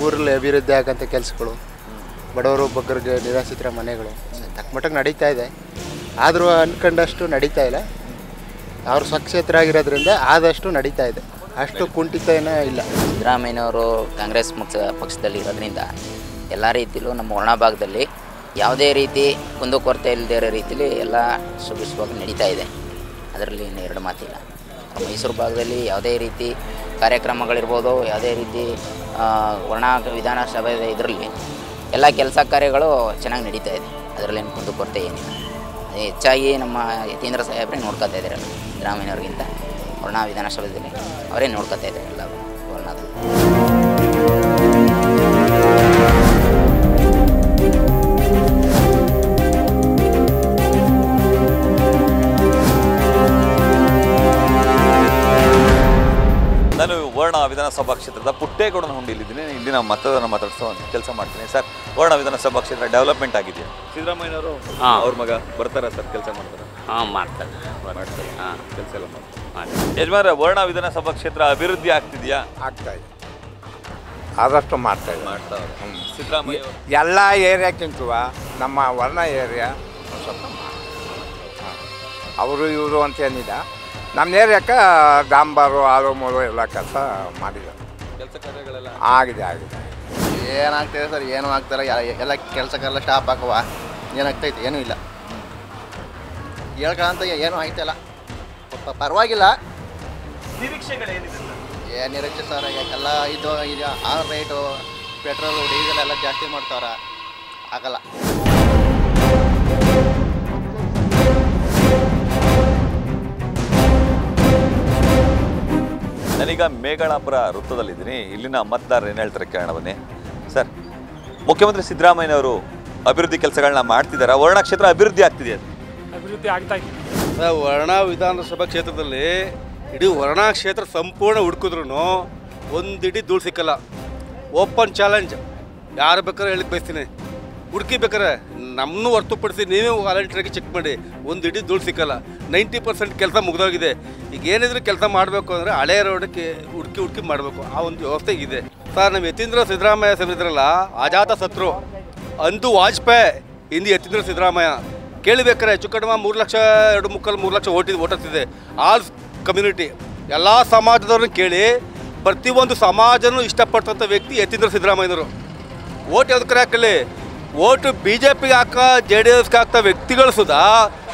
S15: ಊರಲ್ಲಿ ಅಭಿವೃದ್ಧಿ ಆಗಂಥ ಕೆಲಸಗಳು, ಬಡವರು ಬಗ್ಗರಿಗೆ ನಿರಾಶ್ರಿತರ ಮನೆಗಳು ತಕ್ಕ ಮಟ್ಟಿಗೆ ನಡೀತಾ ಇದೆ. ಆದರೂ ಅಂದ್ಕೊಂಡಷ್ಟು ನಡೀತಾ ಇಲ್ಲ. ಅವರು ಸ್ವಕ್ಷೇತ್ರ ಆಗಿರೋದ್ರಿಂದ ಆದಷ್ಟು ನಡೀತಾ ಇದೆ. ಅಷ್ಟು ಕುಂಠಿತ ಏನೂ ಇಲ್ಲ.
S16: ಸಿದ್ದರಾಮಯ್ಯನವರು ಕಾಂಗ್ರೆಸ್ ಪಕ್ಷದಲ್ಲಿ ಇರೋದ್ರಿಂದ ಎಲ್ಲ ರೀತಿಯಲ್ಲೂ ನಮ್ಮ ವರ್ಣ ಭಾಗದಲ್ಲಿ ಯಾವುದೇ ರೀತಿ ಕುಂದುಕೊರತೆ ಇಲ್ಲದೇ ಇರೋ ರೀತಿಯಲ್ಲಿ ಎಲ್ಲ ಸುಭಿಕ್ಷವಾಗಿ ನಡೀತಾ ಇದೆ. ಅದರಲ್ಲಿ 2 ಮಾತಿಲ್ಲ. ಮೈಸೂರು ಭಾಗದಲ್ಲಿ ಯಾವುದೇ ರೀತಿ ಕಾರ್ಯಕ್ರಮಗಳಿರ್ಬೋದು, ಯಾವುದೇ ರೀತಿ ವರ್ಣ ವಿಧಾನಸಭೆ ಇದರಲ್ಲಿ ಎಲ್ಲ ಕೆಲಸ ಕಾರ್ಯಗಳು ಚೆನ್ನಾಗಿ ನಡೀತಾ ಇದೆ. ಅದರಲ್ಲೇನು ಕುಂದುಕೊರತೆ ಏನಿಲ್ಲ. ಹೆಚ್ಚಾಗಿ ನಮ್ಮ ಯತೀಂದ್ರ ಸಾಹೇಬ್ರೆ ನೋಡ್ಕೊತಾ ಇದ್ದಾರೆ ಸಿದ್ದರಾಮಯ್ಯವ್ರಿಗಿಂತ. ವರ್ಣ ವಿಧಾನಸಭೆಯಲ್ಲಿ ಅವರೇ ನೋಡ್ಕೊತಾ ಇದ್ದಾರೆ ಎಲ್ಲ ವರ್ಣದಲ್ಲಿ.
S1: ನಾನು ವರ್ಣ ವಿಧಾನಸಭಾ ಕ್ಷೇತ್ರದ ಪುಟ್ಟೇಗೌಡನಹುಂಡಿಲಿದ್ದೀನಿ. ಇಲ್ಲಿನ ಮತದಾರನ ಮಾತಾಡಿಸೋ ಕೆಲಸ ಮಾಡ್ತೀನಿ. ಸರ್, ವರ್ಣ ವಿಧಾನಸಭಾ ಕ್ಷೇತ್ರ ಡೆವಲಪ್ಮೆಂಟ್ ಆಗಿದೆಯಾ? ಸಿದ್ದರಾಮಯ್ಯನವರು ಅವ್ರ ಮಗ ಬರ್ತಾರಾ ಸರ್? ಕೆಲಸ ಮಾಡ್ತಾರೆ?
S17: ಮಾಡ್ತಾರೆ.
S1: ಕೆಲಸ ಎಲ್ಲ ಮಾಡ್ತಾರೆ. ಯಜಮಾನ್ರೆ, ವರ್ಣ ವಿಧಾನಸಭಾ ಕ್ಷೇತ್ರ ಅಭಿವೃದ್ಧಿ ಆಗ್ತಿದೆಯಾ?
S17: ಆಗ್ತಾ ಇದೆ, ಆದಷ್ಟು ಮಾಡ್ತಾ
S1: ಮಾಡ್ತಾವ್ರೆ. ಸಿದ್ದರಾಮಯ್ಯ
S17: ಎಲ್ಲ ಏರಿಯಾಕ್ಕಿಂತೂ ನಮ್ಮ ವರ್ಣ ಏರಿಯಾ ಸ್ವಲ್ಪ ಅವರು ಇವರು ಅಂತೇನಿಲ್ಲ. ನಮ್ಮ ಏರಿಯಾಕ್ಕೆ ಡಾಂಬರು ಆರು ಮೂರು ಎಲ್ಲ ಕೆಲಸ ಮಾಡಿದ್ದಾರೆ.
S1: ಕೆಲಸ ಕಾರ್ಯಗಳೆಲ್ಲ
S17: ಆಗಿದೆ.
S18: ಏನಾಗ್ತಿದೆ ಸರ್? ಏನೂ ಆಗ್ತಾರೆ, ಎಲ್ಲ ಕೆಲಸಕ್ಕೆಲ್ಲ ಸ್ಟಾಪ್ ಹಾಕುವ. ಏನಾಗ್ತೈತೆ? ಏನೂ ಇಲ್ಲ. ಹೇಳ್ಕೊಳ್ಳೋಂತ ಏನೂ ಆಗ್ತಾಯಿಲ್ಲ. ಪರವಾಗಿಲ್ಲ.
S1: ನಿರೀಕ್ಷೆಗಳೇನಿದೆ ಸರ್?
S18: ಏನು ನಿರೀಕ್ಷೆ ಸರ್? ಎಲ್ಲ ಇದು ಆ ರೇಟು ಪೆಟ್ರೋಲು ಡೀಸೆಲ್ ಎಲ್ಲ ಜಾಸ್ತಿ ಮಾಡ್ತಾವ್ರ, ಆಗಲ್ಲ.
S1: ನಾನೀಗ ಮೇಘಳಾಪುರ ವೃತ್ತದಲ್ಲಿದ್ದೀನಿ. ಇಲ್ಲಿನ ಮತದಾರರು ಏನು ಹೇಳ್ತಾರೆ ಕೇಳೋಣ ಬನ್ನಿ. ಸರ್, ಮುಖ್ಯಮಂತ್ರಿ ಸಿದ್ದರಾಮಯ್ಯನವರು ಅಭಿವೃದ್ಧಿ ಕೆಲಸಗಳನ್ನ ಮಾಡ್ತಿದ್ದಾರೆ. ವರ್ಣ ಕ್ಷೇತ್ರ ಅಭಿವೃದ್ಧಿ ಆಗ್ತಿದೆಯಾ?
S19: ಅಭಿವೃದ್ಧಿ ಆಗ್ತಾ ಇದೆ ಸರ್. ವರ್ಣ ವಿಧಾನಸಭಾ ಕ್ಷೇತ್ರದಲ್ಲಿ ಇಡೀ ವರ್ಣ ಕ್ಷೇತ್ರ ಸಂಪೂರ್ಣ ಹುಡುಕಿದ್ರು ಒಂದಿಡೀ ಧೂಳು ಸಿಕ್ಕಲ್ಲ. ಓಪನ್ ಚಾಲೆಂಜ್, ಯಾರು ಬೇಕಾದ್ರೆ ಹೇಳಿಕ್ಕೆ ಬಯಸ್ತೀನಿ. ಹುಡುಕಿ ಬೇಕಾರೆ ನಮ್ಮನ್ನು ಹೊರತುಪಡಿಸಿ ನೀವೇ ವಾಲಂಟಿಯರಾಗಿ ಚೆಕ್ ಮಾಡಿ, ಒಂದು ಇಡೀ ಧೂಳು ಸಿಕ್ಕಲ್ಲ. 90% ಕೆಲಸ ಮುಗಿದೋಗಿದೆ. ಈಗ ಏನಿದ್ರು ಕೆಲಸ ಮಾಡಬೇಕು ಅಂದರೆ ಹಳೆ ರೋಡಕ್ಕೆ ಹುಡುಕಿ ಮಾಡಬೇಕು. ಆ ಒಂದು ವ್ಯವಸ್ಥೆ ಇದೆ ಸರ್. ನಮ್ಮ ಯತೀಂದ್ರ ಸಿದ್ದರಾಮಯ್ಯ ಸಮಿದ್ರಲ್ಲ, ಅಜಾತ ಶತ್ರು ಅಂದು ವಾಜಪೇಯಿ, ಹಿಂದಿ ಯತೀಂದ್ರ ಸಿದ್ದರಾಮಯ್ಯ. ಕೇಳಬೇಕಾರೆ ಹೆಚ್ಚು ಕಡಿಮೆ 3 ಲಕ್ಷ 2.25 ಲಕ್ಷ ಓಟ್ ಆಗ್ತಿದೆ. ಆಲ್ ಕಮ್ಯುನಿಟಿ, ಎಲ್ಲ ಸಮಾಜದವ್ರನ್ನ ಕೇಳಿ ಪ್ರತಿಯೊಂದು ಸಮಾಜನೂ ಇಷ್ಟಪಟ್ಟಂಥ ವ್ಯಕ್ತಿ ಯತೀಂದ್ರ ಸಿದ್ದರಾಮಯ್ಯನವರು. ಓಟ್ ಯಾವುದಕ್ಕೆ ಹಾಕಲಿ, ಓಟು BJPಗೆ ಹಾಕೋ JDSಗೆ ಹಾಕ್ತಾ ವ್ಯಕ್ತಿಗಳು ಸುಧಾ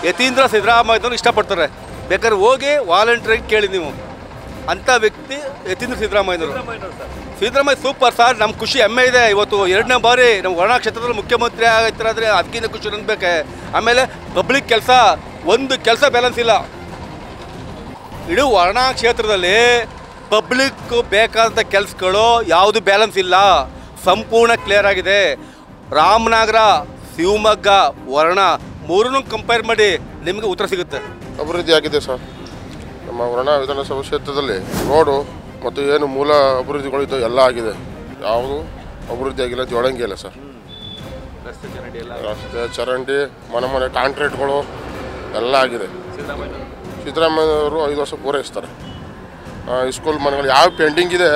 S19: ಯತೀಂದ್ರ ಸಿದ್ದರಾಮಯ್ಯನವರು ಇಷ್ಟಪಡ್ತಾರೆ. ಬೇಕಾದ್ರೆ ಹೋಗಿ ವಾಲಂಟಿಯರಾಗಿ ಕೇಳಿ ನೀವು. ಅಂಥ ವ್ಯಕ್ತಿ ಯತೀಂದ್ರ ಸಿದ್ದರಾಮಯ್ಯನವರು. Siddaramaiah super sir. ನಮ್ಮ ಖುಷಿ ಹೆಮ್ಮೆ ಇದೆ. ಇವತ್ತು 2ನೇ ಬಾರಿ ನಮ್ಮ ವರ್ಣ ಕ್ಷೇತ್ರದಲ್ಲಿ ಮುಖ್ಯಮಂತ್ರಿ ಆಗ್ತಿರಾದ್ರೆ ಅದಕ್ಕಿಂತ ಖುಷಿ ಅನ್ಬೇಕೆ. ಆಮೇಲೆ ಪಬ್ಲಿಕ್ ಕೆಲಸ, ಒಂದು ಕೆಲಸ ಬ್ಯಾಲೆನ್ಸ್ ಇಲ್ಲ. ಇಡೀ ವರ್ಣ ಕ್ಷೇತ್ರದಲ್ಲಿ ಪಬ್ಲಿಕ್ ಬೇಕಾದಂಥ ಕೆಲಸಗಳು ಯಾವುದು ಬ್ಯಾಲೆನ್ಸ್ ಇಲ್ಲ, ಸಂಪೂರ್ಣ ಕ್ಲಿಯರ್ ಆಗಿದೆ. ರಾಮನಗರ, ಶಿವಮೊಗ್ಗ, ವರ್ಣ ಮೂರನ್ನೂ ಕಂಪೇರ್ ಮಾಡಿ ನಿಮಗೆ ಉತ್ತರ ಸಿಗುತ್ತೆ.
S20: ಅಭಿವೃದ್ಧಿ ಆಗಿದೆ ಸರ್. ನಮ್ಮ ವರ್ಣ ವಿಧಾನಸಭಾ ಕ್ಷೇತ್ರದಲ್ಲಿ ರೋಡು ಮತ್ತು ಏನು ಮೂಲ ಅಭಿವೃದ್ಧಿಗಳಿದ್ದು ಎಲ್ಲ ಆಗಿದೆ. ಯಾವುದು ಅಭಿವೃದ್ಧಿ ಆಗಿಲ್ಲ, ಜೋಡಂಗಿ ಇಲ್ಲ ಸರ್. ರಸ್ತೆ ಚರಂಡಿ, ಮನೆ ಕಾಂಕ್ರೀಟ್ಗಳು ಎಲ್ಲ ಆಗಿದೆ. ಸಿದ್ದರಾಮಯ್ಯವರು 5 ವರ್ಷ ಪೂರೈಸ್ತಾರೆ. ಸ್ಕೂಲ್ ಮನೆಗಳು ಯಾವ ಪೆಂಡಿಂಗ್ ಇದೆ,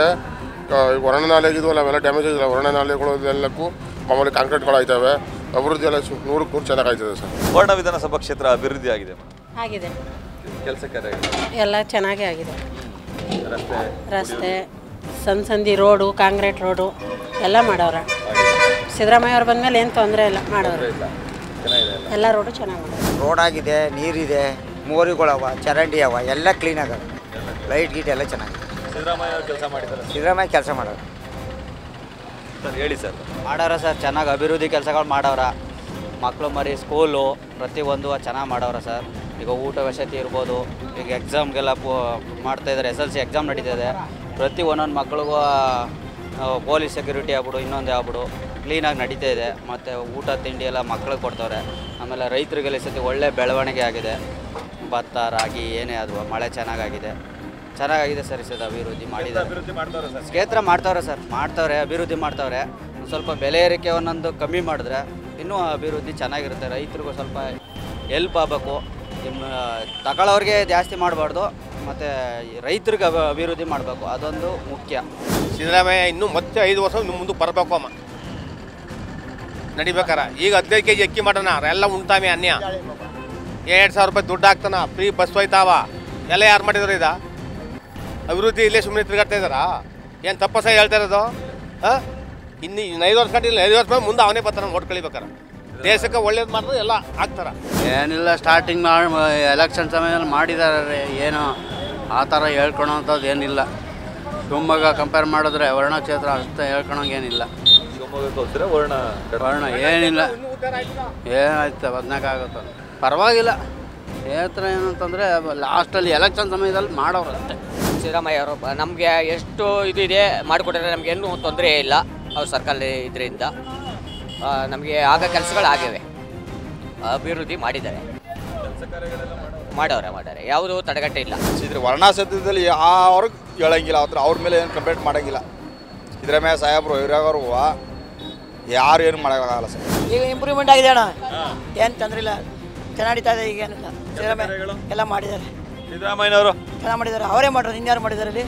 S20: ವರ್ಣ ನಾಲೆಗಿದ್ವಲ್ಲ ಅವೆಲ್ಲ ಡ್ಯಾಮೇಜ್ ಆಗಿಲ್ಲ. ವರ್ಣ ನಾಲೆಗಳು ಎಲ್ಲಕ್ಕೂ ಮಾಮೂಲಿ ಕಾಂಕ್ರೀಟ್ಗಳು ಆಯ್ತವೆ. ಅಭಿವೃದ್ಧಿ ಎಲ್ಲ 100% ಚೆನ್ನಾಗಿ ಆಯ್ತದೆ ಸರ್.
S1: ವರ್ಣ ವಿಧಾನಸಭಾ ಕ್ಷೇತ್ರ ಅಭಿವೃದ್ಧಿ ಆಗಿದೆ.
S21: ಆಗಿದೆ.
S1: ಕೆಲಸ ಕಾರ್ಯ
S21: ಎಲ್ಲ ಚೆನ್ನಾಗೇ ಆಗಿದೆ. ರಸ್ತೆ ಸಂದಿ ರೋಡು, ಕಾಂಕ್ರೀಟ್ ರೋಡು ಎಲ್ಲ ಮಾಡವ್ರೆ. ಸಿದ್ದರಾಮಯ್ಯ ಅವ್ರು ಬಂದಮೇಲೆ ಏನು ತೊಂದರೆ ಇಲ್ಲ, ಮಾಡೋರು. ಎಲ್ಲ ರೋಡು ಚೆನ್ನಾಗಿ ಮಾಡೋರು.
S22: ರೋಡ್ ಆಗಿದೆ, ನೀರಿದೆ, ಮೋರಿಗಳವ, ಚರಂಡಿ ಅವ, ಎಲ್ಲ ಕ್ಲೀನ್ ಆಗವೆ. ಲೈಟ್ ಗೀಟ್ ಎಲ್ಲ ಚೆನ್ನಾಗಿದೆ.
S1: ಸಿದ್ದರಾಮಯ್ಯ ಕೆಲಸ ಮಾಡಿದ್ದಾರೆ.
S22: ಸಿದ್ದರಾಮಯ್ಯ ಕೆಲಸ ಮಾಡೋರು
S1: ಸರ್. ಹೇಳಿ ಸರ್.
S23: ಮಾಡವ್ರ ಸರ್, ಚೆನ್ನಾಗಿ ಅಭಿವೃದ್ಧಿ ಕೆಲಸಗಳು ಮಾಡವ್ರ. ಮಕ್ಕಳು ಮರಿ ಸ್ಕೂಲು ಪ್ರತಿಯೊಂದು ಚೆನ್ನಾಗಿ ಮಾಡವ್ರ ಸರ್. ಈಗ ಊಟ ವಸತಿ ಇರ್ಬೋದು. ಈಗ ಎಕ್ಸಾಮ್ಗೆಲ್ಲ ಮಾಡ್ತಾಯಿದ್ದಾರೆ. SLC ಎಕ್ಸಾಮ್ ನಡೀತಿದೆ. ಪ್ರತಿ ಒಂದೊಂದು ಮಕ್ಳಿಗೂ ಪೊಲೀಸ್ ಸೆಕ್ಯೂರಿಟಿ ಆಗ್ಬಿಡು, ಇನ್ನೊಂದು ಆಗ್ಬಿಡು ಕ್ಲೀನಾಗಿ ನಡೀತಾ ಇದೆ. ಮತ್ತು ಊಟ ತಿಂಡಿ ಎಲ್ಲ ಮಕ್ಳಿಗೆ ಕೊಡ್ತವ್ರೆ. ಆಮೇಲೆ ರೈತರಿಗೆಲ್ಲ ಈ ಸತಿ ಒಳ್ಳೆ ಬೆಳವಣಿಗೆ ಆಗಿದೆ. ಭತ್ತ, ರಾಗಿ ಏನೇ ಅದು ಮಳೆ ಚೆನ್ನಾಗಾಗಿದೆ ಸರ್. ಈ ಸತಿ ಅಭಿವೃದ್ಧಿ ಮಾಡಿದ್ದಾರೆ. ಕ್ಷೇತ್ರ ಮಾಡ್ತಾವ್ರೆ ಸರ್, ಮಾಡ್ತಾವ್ರೆ, ಅಭಿವೃದ್ಧಿ ಮಾಡ್ತಾವ್ರೆ. ಸ್ವಲ್ಪ ಬೆಲೆ ಏರಿಕೆ ಒಂದೊಂದು ಕಮ್ಮಿ ಮಾಡಿದ್ರೆ ಇನ್ನೂ ಅಭಿವೃದ್ಧಿ ಚೆನ್ನಾಗಿರುತ್ತೆ. ರೈತರಿಗೂ ಸ್ವಲ್ಪ ಹೆಲ್ಪ್ ಆಗಬೇಕು. ತಗೊಳ್ಳೋರಿಗೆ ಜಾಸ್ತಿ ಮಾಡಬಾರ್ದು, ಮತ್ತು ರೈತರಿಗೆ ಅಭಿವೃದ್ಧಿ ಮಾಡಬೇಕು, ಅದೊಂದು ಮುಖ್ಯ.
S24: ಸಿದ್ದರಾಮಯ್ಯ ಇನ್ನೂ ಮತ್ತೆ 5 ವರ್ಷ ಮುಂದೆ ಬರಬೇಕು ಅಮ್ಮ ನಡಿಬೇಕಾರ. ಈಗ 15 kg ಅಕ್ಕಿ ಮಾಡೋಣ, ಎಲ್ಲ ಉಣ್ತಾವೆ ಅನ್ಯ. 2,000 ರೂಪಾಯಿ ದುಡ್ಡು ಹಾಕ್ತಾನ, ಫ್ರೀ ಬಸ್ ಹೋಯ್ತಾವ. ಎಲ್ಲ ಯಾರು ಮಾಡಿದ್ರು ಇದು ಅಭಿವೃದ್ಧಿ? ಇಲ್ಲೇ ಸುಮ್ಮನೆ ತಿರುಗಾಡ್ತಾ ಇದ್ದಾರಾ? ಏನು ತಪ್ಪಸ ಹೇಳ್ತಾ ಇರೋದು? ಇನ್ನು 5 ವರ್ಷ ಕಂಡಿಲ್ಲ, 5 ವರ್ಷ ಮೇಲೆ ಮುಂದೆ ಅವನೇ ಬರ್ತಾನೆ ಓಟ್ ಕಳಿಬೇಕಾರ. ದೇಶಕ್ಕೆ ಒಳ್ಳೇದು ಮಾಡಿದ್ರೆ ಎಲ್ಲ ಆಗ್ತಾರ.
S25: ಏನಿಲ್ಲ, ಸ್ಟಾರ್ಟಿಂಗ್ ಎಲೆಕ್ಷನ್ ಸಮಯದಲ್ಲಿ ಮಾಡಿದ್ದಾರೆ. ಏನು ಆ ಥರ ಹೇಳ್ಕೊಳೋಂಥದ್ದು ಏನಿಲ್ಲ.
S3: ಶಿವಮೊಗ್ಗ ಕಂಪೇರ್ ಮಾಡಿದ್ರೆ ವರ್ಣ ಕ್ಷೇತ್ರ ಅಷ್ಟೇ ಹೇಳ್ಕೊಳಂಗೇನಿಲ್ಲ.
S1: ಶಿವಮೊಗ್ಗಕ್ಕೋಸ್ಕರ
S3: ವರ್ಣ ಏನಿಲ್ಲ, ಏನಾಯ್ತು ಬದನಾಗುತ್ತೆ, ಪರವಾಗಿಲ್ಲ. ಕ್ಷೇತ್ರ ಏನಂತಂದರೆ ಲಾಸ್ಟಲ್ಲಿ ಎಲೆಕ್ಷನ್ ಸಮಯದಲ್ಲಿ ಮಾಡೋರು ಅಷ್ಟೇ.
S6: ಸಿದ್ದರಾಮಯ್ಯ ಅವರು ನಮಗೆ ಎಷ್ಟು ಇದೆ ಮಾಡಿಕೊಟ್ಟಿದ್ರೆ ನಮಗೇನು ತೊಂದರೆ ಇಲ್ಲ. ಅವ್ರ ಸರ್ಕಾರ ಇದರಿಂದ ನಮಗೆ ಆಗ ಕೆಲಸಗಳಾಗಿವೆ, ಅಭಿವೃದ್ಧಿ ಮಾಡಿದ್ದಾರೆ, ಮಾಡವ್ರೆ ಯಾವುದೂ ತಡೆಗಟ್ಟೆ ಇಲ್ಲ.
S7: ವರ್ಣ ಕ್ಷೇತ್ರದಲ್ಲಿ ಅವ್ರಿಗೆ ಹೇಳಂಗಿಲ್ಲ, ಅವ್ರ ಮೇಲೆ ಏನು ಕಂಪ್ಲೇಂಟ್ ಮಾಡೋಂಗಿಲ್ಲ. ಸಿದ್ದರಾಮಯ್ಯ ಸಾಹೇಬರು ಇರೋರು ಯಾರು ಏನು ಮಾಡೋಕ್ಕಾಗಲ್ಲ ಸರ್.
S10: ಈಗ ಇಂಪ್ರೂವ್ಮೆಂಟ್ ಆಗಿದೆ ಅಣ್ಣ, ಏನು ತೊಂದರೆ ಇಲ್ಲ, ಚೆನ್ನಾಗಿ ನಡೀತಾ ಇದೆ. ಈಗ ಏನಿಲ್ಲ, ಸಿದ್ದರಾಮಯ್ಯ ಎಲ್ಲ ಮಾಡಿದ್ದಾರೆ.
S1: ಸಿದ್ದರಾಮಯ್ಯನವರು
S10: ಚೆನ್ನಾಗಿ ಮಾಡಿದ್ದಾರೆ, ಅವರೇ ಮಾಡೋದು, ಇನ್ಯಾರು ಮಾಡಿದ್ದಾರೆ ಅಲ್ಲಿ.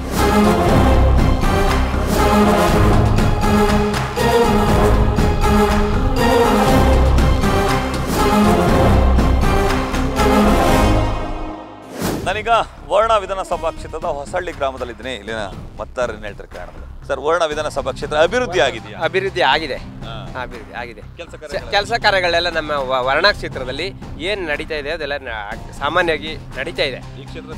S1: ನಾನೀಗ ವರ್ಣ ವಿಧಾನಸಭಾ ಕ್ಷೇತ್ರದ ಹೊಸಳ್ಳಿ ಗ್ರಾಮದಲ್ಲಿದ್ದೀನಿ. ಇಲ್ಲಿನ ಮತದಾರರು ಏನು ಹೇಳ್ತಾರೆ ಕಾರಣಗಳು ಸರ್? ವರ್ಣ ವಿಧಾನಸಭಾ ಕ್ಷೇತ್ರ ಅಭಿವೃದ್ಧಿ ಆಗಿದೆಯಾ?
S8: ಅಭಿವೃದ್ಧಿ ಆಗಿದೆ, ಅಭಿವೃದ್ಧಿ ಆಗಿದೆ. ಕೆಲಸ ಕಾರ್ಯಗಳೆಲ್ಲ ನಮ್ಮ ವರ್ಣ ಕ್ಷೇತ್ರದಲ್ಲಿ ಏನು ನಡೀತಾ ಇದೆ ಅದೆಲ್ಲ ಸಾಮಾನ್ಯವಾಗಿ ನಡೀತಾ ಇದೆ.
S1: ಈ ಕ್ಷೇತ್ರದ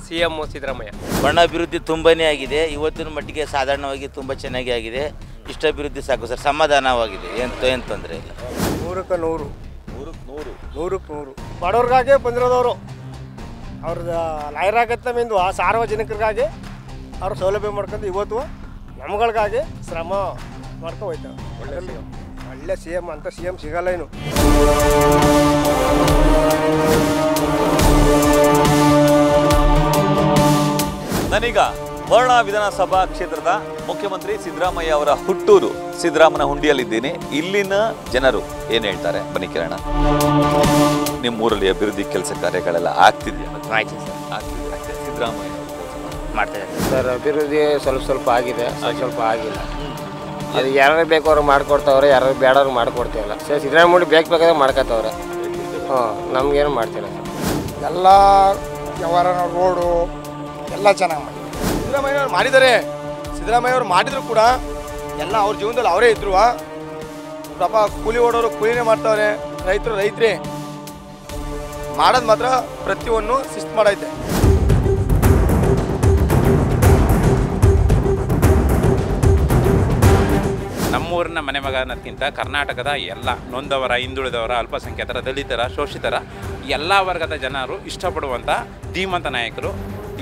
S8: CM ಸಿದ್ದರಾಮಯ್ಯ
S25: ವರ್ಣ ಅಭಿವೃದ್ಧಿ ತುಂಬನೇ ಆಗಿದೆ. ಇವತ್ತಿನ ಮಟ್ಟಿಗೆ ಸಾಧಾರಣವಾಗಿ ತುಂಬ ಚೆನ್ನಾಗಿ ಆಗಿದೆ. ಇಷ್ಟ ಅಭಿವೃದ್ಧಿ ಸಾಕು ಸರ್, ಸಮಾಧಾನವಾಗಿದೆ, ಏನು ತೊಂದರೆ ಇಲ್ಲ.
S26: 100ಕ್ಕೆ 100, 100ಕ್ಕೆ 100 ಬಡವ್ರಿಗಾಗೆ ಬಂದಿರೋದವರು. ಅವ್ರದ್ದು ಲಾಯರಾಗತ್ತೆ ಮಿಂದು ಸಾರ್ವಜನಿಕರಿಗಾಗಿ ಅವ್ರು ಸೌಲಭ್ಯ ಮಾಡ್ಕೊಂಡು ಇವತ್ತು ನಮ್ಗಳಿಗಾಗಿ ಶ್ರಮ ಮಾಡ್ಕೊಂಡು ಹೋಯ್ತಾರೆ. ಒಳ್ಳೆ CM ಅಂತ CM ಸಿಗಲ್ಲ ಇನ್ನು.
S1: ನಾನೀಗ ವರ್ಣ ವಿಧಾನಸಭಾ ಕ್ಷೇತ್ರದ ಮುಖ್ಯಮಂತ್ರಿ ಸಿದ್ದರಾಮಯ್ಯ ಅವರ ಹುಟ್ಟೂರು ಸಿದ್ದರಾಮನ ಹುಂಡಿಯಲ್ಲಿದ್ದೀನಿ. ಇಲ್ಲಿನ ಜನರು ಏನು ಹೇಳ್ತಾರೆ ಬನ್ನಿ ಕೇಳೋಣ. ನಿಮ್ಮೂರಲ್ಲಿ ಅಭಿವೃದ್ಧಿ ಕೆಲಸ ಕಾರ್ಯಗಳೆಲ್ಲ ಆಗ್ತಿದೆಯಾ? ಆಗ್ತಿದೆ. ಸಿದ್ದರಾಮಯ್ಯ
S27: ಮಾಡ್ತಾರೆ ಸರ್. ಅಭಿವೃದ್ಧಿ ಸ್ವಲ್ಪ ಆಗಿದೆ, ಸ್ವಲ್ಪ ಆಗಿಲ್ಲ. ಅದು ಯಾರು ಬೇಕು ಅವ್ರು ಮಾಡ್ಕೊಡ್ತಾವ್ರೆ, ಯಾರು ಬೇಡವ್ರು ಮಾಡ್ಕೊಡ್ತಿಲ್ಲ ಸರ್. ಸಿದ್ದರಾಮಯ್ಯ ಬೇಕಾದ್ರೆ ಮಾಡ್ಕೊತವ್ರೆ. ನಮಗೇನು ಮಾಡ್ತಿಲ್ಲ ಸರ್.
S26: ಎಲ್ಲ ವ್ಯವಹಾರ ರೋಡು ಎಲ್ಲ ಚೆನ್ನಾಗಿ ಮಾಡಿ ಸಿದ್ದರಾಮಯ್ಯ ಅವ್ರು ಮಾಡಿದ್ದಾರೆ. ಸಿದ್ದರಾಮಯ್ಯ ಅವ್ರು ಮಾಡಿದ್ರು ಕೂಡ ಎಲ್ಲ ಅವ್ರ ಜೀವನದಲ್ಲಿ ಅವರೇ ಇದ್ರು. ಪಾಪ ಕೂಲಿ ಓಡೋರು ಕೂಲಿನೇ ಮಾಡ್ತಾವ್ರೆ, ರೈತರು ರೈತರೇ ಮಾಡೋದು ಮಾತ್ರ ಪ್ರತಿಯೊಂದು ಶಿಸ್ತು ಮಾಡೈತೆ.
S28: ನಮ್ಮೂರಿನ ಮನೆ ಮಗ ಅನ್ನೋದಕ್ಕಿಂತ ಕರ್ನಾಟಕದ ಎಲ್ಲ ನೊಂದವರ, ಹಿಂದುಳಿದವರ, ಅಲ್ಪಸಂಖ್ಯಾತರ, ದಲಿತರ, ಶೋಷಿತರ ಎಲ್ಲ ವರ್ಗದ ಜನರು ಇಷ್ಟಪಡುವಂಥ ಧೀಮಂತ ನಾಯಕರು.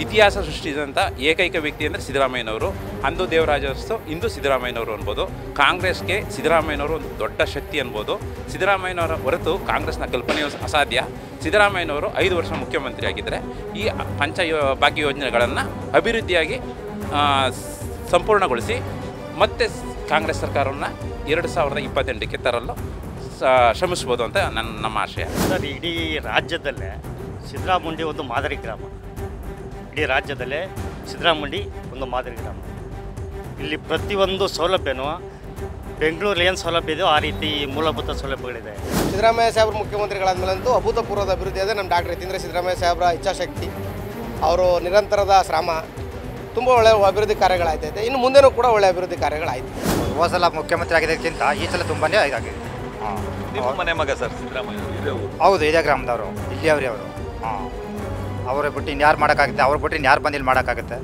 S28: ಇತಿಹಾಸ ಸೃಷ್ಟಿಸಿದಂಥ ಏಕೈಕ ವ್ಯಕ್ತಿ ಅಂದರೆ ಸಿದ್ದರಾಮಯ್ಯನವರು. ಅಂದು ದೇವರಾಜಸ್ತು, ಇಂದು ಸಿದ್ದರಾಮಯ್ಯನವರು ಅನ್ಬೋದು. ಕಾಂಗ್ರೆಸ್ಗೆ ಸಿದ್ದರಾಮಯ್ಯನವರು ಒಂದು ದೊಡ್ಡ ಶಕ್ತಿ ಅನ್ಬೋದು. ಸಿದ್ದರಾಮಯ್ಯನವರ ಹೊರತು ಕಾಂಗ್ರೆಸ್ನ ಕಲ್ಪನೆಯು ಅಸಾಧ್ಯ. ಸಿದ್ದರಾಮಯ್ಯನವರು 5 ವರ್ಷ ಮುಖ್ಯಮಂತ್ರಿ ಆಗಿದ್ದರೆ ಈ ಭಾಗ್ಯ ಯೋಜನೆಗಳನ್ನು ಅಭಿವೃದ್ಧಿಯಾಗಿ ಸಂಪೂರ್ಣಗೊಳಿಸಿ ಮತ್ತೆ ಕಾಂಗ್ರೆಸ್ ಸರ್ಕಾರವನ್ನು 2028ಕ್ಕೆ ತರಲು ಶ್ರಮಿಸ್ಬೋದು ಅಂತ ನಮ್ಮ ಆಶಯ.
S29: ಸರ್, ಇಡೀ ರಾಜ್ಯದಲ್ಲೇ ಸಿದ್ದರಾಮುಂಡಿ ಒಂದು ಮಾದರಿ ಗ್ರಾಮ. ಇಡೀ ರಾಜ್ಯದಲ್ಲೇ ಸಿದ್ದರಾಮುಂಡಿ ಒಂದು ಮಾದರಿ ಗ್ರಾಮ. ಇಲ್ಲಿ ಪ್ರತಿಯೊಂದು ಸೌಲಭ್ಯನೂ ಬೆಂಗಳೂರಲ್ಲಿ ಏನು ಸೌಲಭ್ಯ ಇದೆಯೋ ಆ ರೀತಿ ಮೂಲಭೂತ ಸೌಲಭ್ಯಗಳಿದೆ.
S26: ಸಿದ್ದರಾಮಯ್ಯ ಸಾಹೇಬರು ಮುಖ್ಯಮಂತ್ರಿಗಳಾದ್ಮೇಲಂತೂ ಅಭೂತಪೂರ್ವದ ಅಭಿವೃದ್ಧಿ ಇದೆ. ನಮ್ಮ ಡಾಕ್ಟರ್ ಯತೀಂದ್ರ ಸಿದ್ದರಾಮಯ್ಯ ಸಾಹೇಬರ ಇಚ್ಛಾಶಕ್ತಿ, ಅವರು ನಿರಂತರದ ಶ್ರಮ, ತುಂಬ ಒಳ್ಳೆಯ ಅಭಿವೃದ್ಧಿ ಕಾರ್ಯಗಳಾಯ್ತೈತೆ. ಇನ್ನು ಮುಂದೆನೂ ಕೂಡ ಒಳ್ಳೆಯ ಅಭಿವೃದ್ಧಿ ಕಾರ್ಯಗಳಾಯ್ತು.
S30: ಹೋದ ಸಲ ಮುಖ್ಯಮಂತ್ರಿ ಆಗಿದ್ದಕ್ಕಿಂತ ಈ ಸಲ ತುಂಬಾ ಇದಾಗಿದೆ.
S1: ನಿಮ್ಮ ಮನೆ ಮಗ ಸರ್ ಸಿದ್ದರಾಮಯ್ಯ?
S30: ಹೌದು, ಇದೇ ಗ್ರಾಮದವರು, ಇಲ್ಲಿ ಅವರು. ಅವರೇ ಬಿಟ್ಟು ಇನ್ಯಾರು ಮಾಡೋಕ್ಕಾಗುತ್ತೆ? ಅವ್ರು ಬಿಟ್ಟು ಇನ್ಯಾರು ಬಂದು ಇಲ್ಲಿ ಮಾಡೋಕ್ಕಾಗುತ್ತೆ?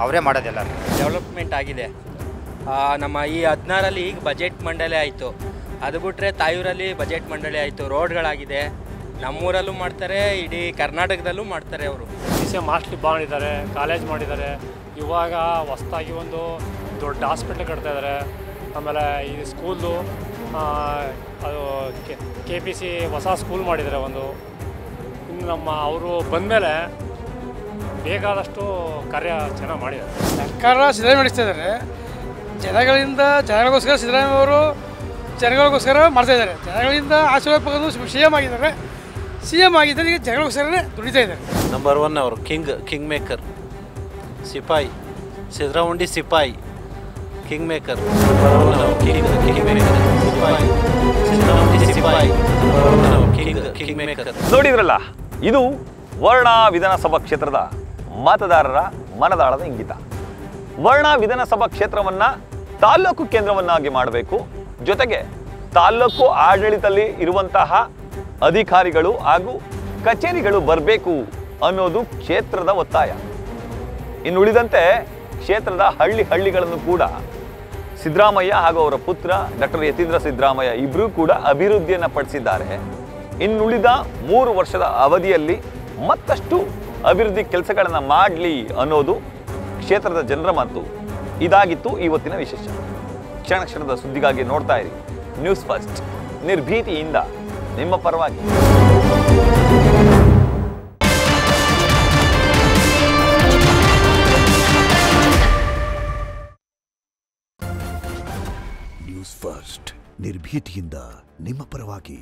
S30: ಅವರೇ ಮಾಡೋದಿಲ್ಲ.
S5: ಡೆವಲಪ್ಮೆಂಟ್ ಆಗಿದೆ. ನಮ್ಮ ಈ 16ರಲ್ಲಿ ಈಗ ಬಜೆಟ್ ಮಂಡಳಿ ಆಯಿತು. ಅದು ಬಿಟ್ಟರೆ ತಾಯೂರಲ್ಲಿ ಬಜೆಟ್ ಮಂಡಳಿ ಆಯಿತು. ರೋಡ್ಗಳಾಗಿದೆ, ನಮ್ಮೂರಲ್ಲೂ ಮಾಡ್ತಾರೆ, ಇಡೀ ಕರ್ನಾಟಕದಲ್ಲೂ ಮಾಡ್ತಾರೆ. ಅವರು
S31: CM ಹಾಸ್ಟೆಲ್ ಮಾಡಿದ್ದಾರೆ, ಕಾಲೇಜ್ ಮಾಡಿದ್ದಾರೆ. ಇವಾಗ ಹೊಸ್ದಾಗಿ ಒಂದು ದೊಡ್ಡ ಹಾಸ್ಪಿಟ್ಲ್ ಕಟ್ತಾ ಇದ್ದಾರೆ. ಆಮೇಲೆ ಈ ಸ್ಕೂಲ್ದು ಅದು KPC ಹೊಸ ಸ್ಕೂಲ್ ಮಾಡಿದ್ದಾರೆ ಒಂದು. ಇನ್ನು ನಮ್ಮ ಅವರು ಬಂದಮೇಲೆ ಬೇಕಾದಷ್ಟು ಕಾರ್ಯ ಚೆನ್ನಾಗಿ ಮಾಡಿದ್ದಾರೆ.
S32: ಸರ್ಕಾರ ಸಿದ್ದರಾಮಯ್ಯ ನಡೆಸ್ತಾ ಇದ್ದಾರೆ. ಜನಗಳಿಗೋಸ್ಕರ ಸಿದ್ದರಾಮಯ್ಯ ಅವರು ಜನಗಳಿಗೋಸ್ಕರ ಮಾಡ್ತಾಯಿದ್ದಾರೆ. ಜನಗಳಿಂದ ಆಶೀರ್ವಾದ ಪಡೆದು CM ಆಗಿದ್ದಾರೆ. CM ಆಗಿದ್ದಾರೆ, ಈಗ ಜನಗಳಿಗೋಸ್ಕರನೇ ದುಡಿತಾ ಇದ್ದಾರೆ.
S33: ನಂಬರ್ 1 ಅವರು ಕಿಂಗ್ ಮೇಕರ್, ಸಿಪಾಯಿ, ಸಿದ್ದರಾಮುಂಡಿ ಸಿಪಾಯಿ, ಕಿಂಗ್ ಮೇಕರ್.
S1: ನೋಡಿದ್ರಲ್ಲ, ಇದು ವರ್ಣ ವಿಧಾನಸಭಾ ಕ್ಷೇತ್ರದ ಮತದಾರರ ಮನದಾಳದ ಇಂಗಿತ. ವರ್ಣ ವಿಧಾನಸಭಾ ಕ್ಷೇತ್ರವನ್ನ ತಾಲೂಕು ಕೇಂದ್ರವನ್ನಾಗಿ ಮಾಡಬೇಕು, ಜೊತೆಗೆ ತಾಲೂಕು ಆಡಳಿತದಲ್ಲಿ ಇರುವಂತಹ ಅಧಿಕಾರಿಗಳು ಹಾಗೂ ಕಚೇರಿಗಳು ಬರಬೇಕು ಅನ್ನೋದು ಕ್ಷೇತ್ರದ ಒತ್ತಾಯ. ಇನ್ನು ಉಳಿದಂತೆ ಕ್ಷೇತ್ರದ ಹಳ್ಳಿಗಳನ್ನು ಕೂಡ ಸಿದ್ದರಾಮಯ್ಯ ಹಾಗೂ ಅವರ ಪುತ್ರ ಡಾಕ್ಟರ್ ಯತೀಂದ್ರ ಸಿದ್ದರಾಮಯ್ಯ ಇಬ್ಬರೂ ಕೂಡ ಅಭಿವೃದ್ಧಿಯನ್ನು ಪಡಿಸಿದ್ದಾರೆ. ಇನ್ನುಳಿದ 3 ವರ್ಷದ ಅವಧಿಯಲ್ಲಿ ಮತ್ತಷ್ಟು ಅಭಿವೃದ್ಧಿ ಕೆಲಸಗಳನ್ನು ಮಾಡಲಿ ಅನ್ನೋದು ಕ್ಷೇತ್ರದ ಜನರ ಮಾತು. ಇದಾಗಿತ್ತು ಇವತ್ತಿನ ವಿಶೇಷ. ಕ್ಷಣದ ಸುದ್ದಿಗಾಗಿ ನೋಡ್ತಾ ಇರಿ ನ್ಯೂಸ್ ಫಸ್ಟ್, ನಿರ್ಭೀತಿಯಿಂದ ನಿಮ್ಮ ಪರವಾಗಿ.
S2: ನ್ಯೂಸ್ ಫಸ್ಟ್, ನಿರ್ಭೀತಿಯಿಂದ ನಿಮ್ಮ ಪರವಾಗಿ.